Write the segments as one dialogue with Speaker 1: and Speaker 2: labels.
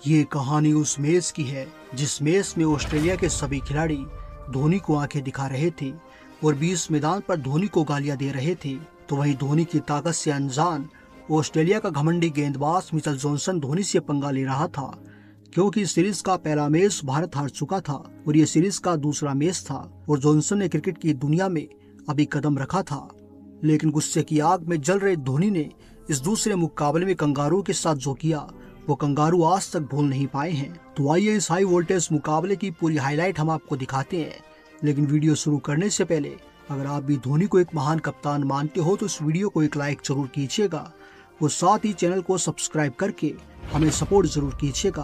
Speaker 1: ये कहानी उस मैच की है जिस मैच में ऑस्ट्रेलिया के सभी खिलाड़ी धोनी को आंखें दिखा रहे थे और बीच मैदान पर धोनी को गालियां दे रहे थे। तो वहीं धोनी की ताकत से अनजान ऑस्ट्रेलिया का घमंडी गेंदबाज मिचेल जॉनसन धोनी से पंगा ले रहा था, क्योंकि सीरीज का पहला मैच भारत हार चुका था और ये सीरीज का दूसरा मैच था और जॉनसन ने क्रिकेट की दुनिया में अभी कदम रखा था। लेकिन गुस्से की आग में जल रहे धोनी ने इस दूसरे मुकाबले में कंगारू के साथ जो किया वो कंगारू आज तक भूल नहीं पाए हैं। तो आइए इस हाई वोल्टेज मुकाबले की पूरी हाईलाइट हम आपको दिखाते हैं। लेकिन वीडियो शुरू करने से पहले अगर आप भी धोनी को एक महान कप्तान मानते हो तो इस वीडियो को एक लाइक जरूर कीजिएगा और साथ ही चैनल को सब्सक्राइब करके हमें सपोर्ट जरूर कीजिएगा।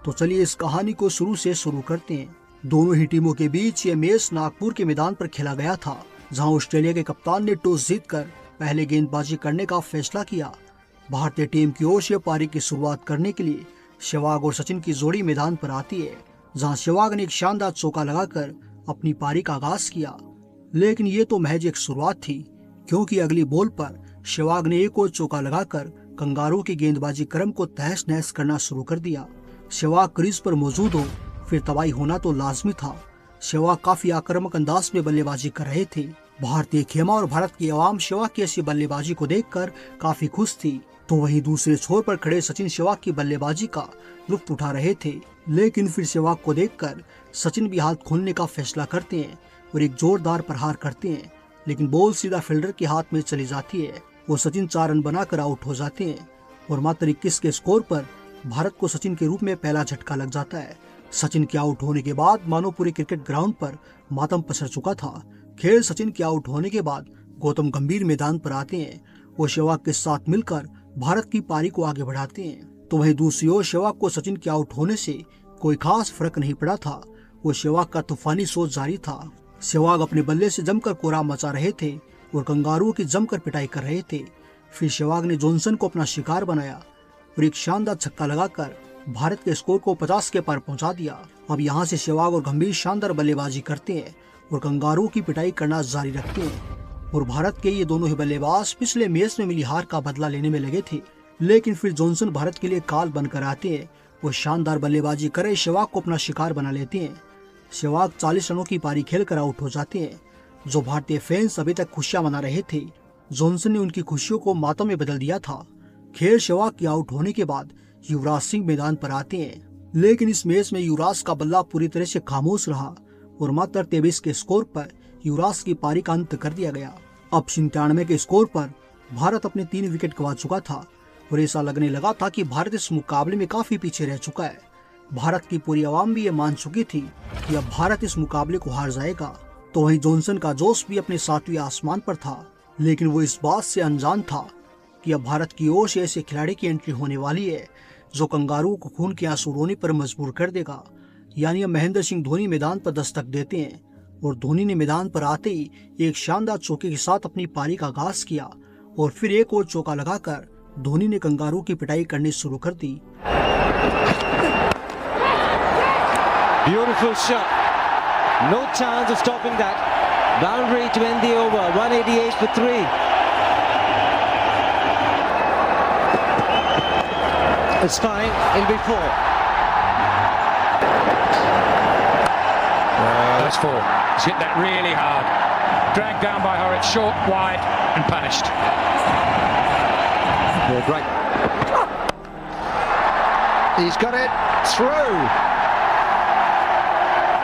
Speaker 1: तो चलिए इस कहानी को शुरू से शुरू करते हैं। दोनों ही टीमों के बीच ये मैच नागपुर के मैदान पर खेला गया था, जहां ऑस्ट्रेलिया के कप्तान ने टॉस जीतकर पहले गेंदबाजी करने का फैसला किया। भारतीय टीम की ओर से पारी की शुरुआत करने के लिए सहवाग और सचिन की जोड़ी मैदान पर आती है, जहां सहवाग ने एक शानदार चौका लगाकर अपनी पारी का आगाज किया। लेकिन ये तो महज एक शुरुआत थी, क्योंकि अगली बॉल पर सहवाग ने एक और चौका लगाकर कंगारू की गेंदबाजी क्रम को तहस नहस करना शुरू कर दिया। सहवाग क्रीज पर मौजूद हो फिर तबाही होना तो लाजमी था। सहवाग काफी आक्रामक अंदाज में बल्लेबाजी कर रहे थे। भारतीय खेमा और भारत की आवाम सहवाग की ऐसी बल्लेबाजी को देखकर काफी खुश थी। तो वहीं दूसरे छोर पर खड़े सचिन सहवाग की बल्लेबाजी का लुत्फ उठा रहे थे। लेकिन फिर सहवाग को देखकर सचिन भी हाथ खोलने का फैसला करते हैं और एक जोरदार प्रहार करते हैं, लेकिन बॉल सीधा फील्डर के हाथ में चली जाती है और सचिन 4 रन बनाकर आउट हो जाते हैं और मात्र 21 के स्कोर पर भारत को सचिन के रूप में पहला झटका लग जाता है। सचिन के आउट होने के बाद मानो पूरे क्रिकेट ग्राउंड पर मातम पसर चुका था। खेल सचिन के आउट होने के बाद गौतम गंभीर मैदान पर आते हैं और सहवाग के साथ मिलकर भारत की पारी को आगे बढ़ाते हैं। तो वहीं दूसरी ओर सहवाग को सचिन के आउट होने से कोई खास फर्क नहीं पड़ा था। वो सहवाग का तूफानी सोच जारी था। सहवाग अपने बल्ले से जमकर कोहराम मचा रहे थे और कंगारुओं की जमकर पिटाई कर रहे थे। फिर सहवाग ने जॉनसन को अपना शिकार बनाया और एक शानदार छक्का लगाकर भारत के स्कोर को 50 के पार पहुंचा दिया। अब यहाँ से सहवाग और गंभीर शानदार बल्लेबाजी करते हैं और कंगारुओं की पिटाई करना जारी रखते हैं और भारत के ये दोनों ही बल्लेबाज पिछले मैच में मिली हार का बदला लेने में लगे थे। लेकिन फिर जॉनसन भारत के लिए काल बनकर आते हैं और शानदार बल्लेबाजी करे सहवाग को अपना शिकार बना लेते हैं। सहवाग 40 रनों की पारी खेलकर आउट हो जाते हैं। जो भारतीय फैंस अभी तक खुशियां मना रहे थे, जॉनसन ने उनकी खुशियों को मातम में बदल दिया था। खेल सहवाग के आउट होने के बाद युवराज सिंह मैदान पर आते हैं, लेकिन इस मैच में युवराज का बल्ला पूरी तरह से खामोश रहा और मात्र 23 के स्कोर पर युवराज की पारी का अंत कर दिया गया। अब 97 के स्कोर पर भारत अपने 3 विकेट गंवा चुका था और ऐसा लगने लगा था कि भारत इस मुकाबले में काफी पीछे रह चुका है। भारत की पूरी आवाम भी ये मान चुकी थी कि अब भारत इस मुकाबले को हार जाएगा। तो वहीं जॉनसन का जोश भी अपने 7वें आसमान पर था, लेकिन वो इस बात से अनजान था कि अब भारत की ओर से ऐसे खिलाड़ी की एंट्री होने वाली है जो कंगारू को खून के आंसू रोने पर मजबूर कर देगा। यानी अब महेंद्र सिंह धोनी मैदान पर दस्तक देते हैं और धोनी ने मैदान पर आते ही एक शानदार चौके के साथ अपनी पारी का आगाज किया और फिर एक और चौका लगाकर धोनी ने कंगारू की पिटाई करनी शुरू कर दी।
Speaker 2: Beautiful shot. No chance of stopping that. Boundary to end the over. 188 for 3. It's fine. It'll be 4.
Speaker 3: That's 4. He's hit that really hard. Dragged down by Horrocks, short, wide, and punished.
Speaker 2: Yeah, great.
Speaker 4: He's got it through.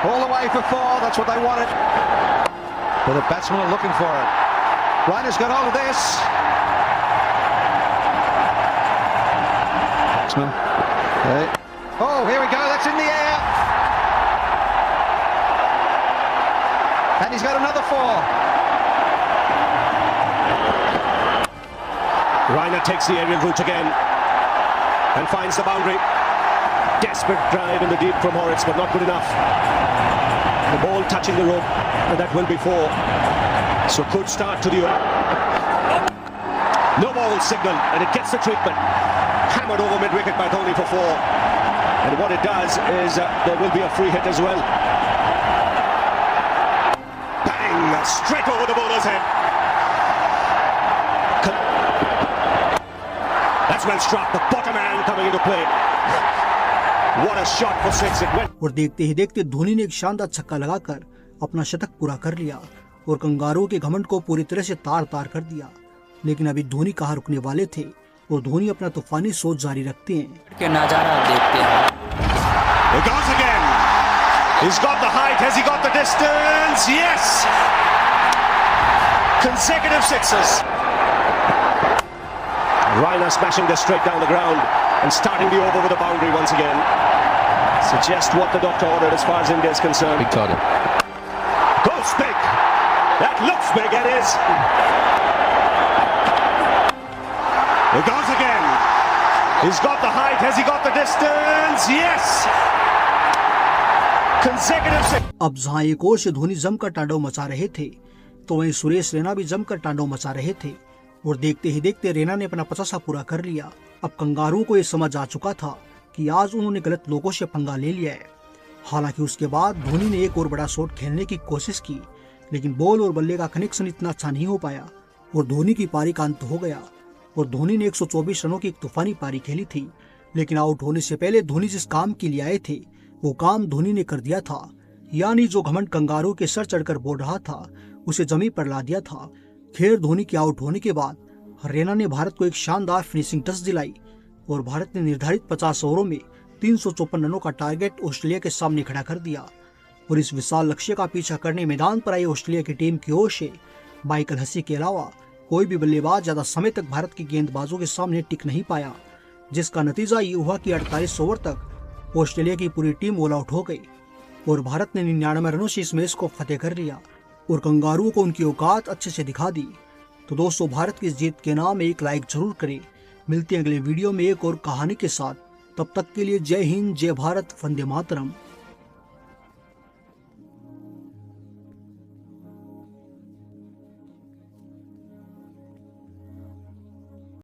Speaker 4: All the way for 4. That's what they wanted. But the batsmen are looking for it. Reiner's got hold of this. Batsman. Hey. Oh, here we go. That's in the air. And he's got another 4.
Speaker 5: Reiner takes the aerial route again and finds the boundary. Desperate drive in the deep from Horrocks, but not good enough. The ball touching the rope, and that will be 4. So good start to the over. No ball signal, and it gets the treatment. Hammered over mid-wicket by Dhoni for 4. And what it does is there will be a free hit as well. Bang! Straight over the bowler's head. That's well struck. The bottom hand coming into play. What a shot for six. It went.
Speaker 1: और देखते ही देखते धोनी ने एक शानदार छक्का लगाकर अपना शतक पूरा कर लिया और कंगारुओं के घमंड को पूरी तरह से तार तार कर दिया। लेकिन अभी धोनी कहाँ रुकने वाले थे और धोनी अपना तूफानी सोच जारी रखते हैं
Speaker 6: के नजारा देखते हैं।
Speaker 5: He goes again. He's got the height. Has he got the distance? Yes. Consecutive sixes. Raina smashing this straight down the ground and starting the over with a boundary once again. Suggest what the doctor ordered as far as India is concerned.
Speaker 6: Big target.
Speaker 5: Goes big. That looks big. It is. He goes again. He's got the height. Has he got the distance? Yes. Consecutive six.
Speaker 1: अब जहां एक ओर से धोनी जमकर तांडव मचा रहे थे तो वहीं सुरेश रैना भी जमकर तांडव मचा रहे थे और देखते ही देखते रैना ने अपना 50 पूरा कर लिया। अब कंगारुओं को यह समझ आ चुका था कि आज उन्होंने गलत लोगों से पंगा ले लिया है। हालांकि उसके बाद धोनी ने एक और बड़ा शॉट खेलने की कोशिश की लेकिन बॉल और बल्ले का कनेक्शन इतना अच्छा नहीं हो पाया और धोनी की पारी का अंत हो गया और धोनी ने 124 रनों की एक तूफानी पारी खेली थी। लेकिन आउट होने से पहले धोनी जिस काम के लिए आए थे वो काम धोनी ने कर दिया था, यानी जो घमंड कंगारुओं के सर चढ़कर बोल रहा था उसे जमीन पर ला दिया था। खैर धोनी के आउट होने के बाद रैना ने भारत को एक शानदार फिनिशिंग टच दिलाई और भारत ने निर्धारित 50 ओवरों में 354 रनों का टारगेट ऑस्ट्रेलिया के सामने खड़ा कर दिया और इस विशाल लक्ष्य का पीछा करने मैदान पर आई ऑस्ट्रेलिया की टीम की ओर से माइकल हसी के अलावा कोई भी बल्लेबाज ज्यादा समय तक भारत के गेंदबाजों के सामने टिक नहीं पाया, जिसका नतीजा ये हुआ कि 48 ओवर तक ऑस्ट्रेलिया की पूरी टीम ऑल आउट हो गई और भारत ने 99 रनों से इस मैच को फतेह कर लिया और कंगारुओं को उनकी औकात अच्छे से दिखा दी। तो दोस्तों भारत की इस जीत के नाम एक लाइक जरूर करें। मिलते हैं अगले वीडियो में एक और कहानी के साथ। तब तक के लिए जय हिंद, जय भारत, वंदे मातरम।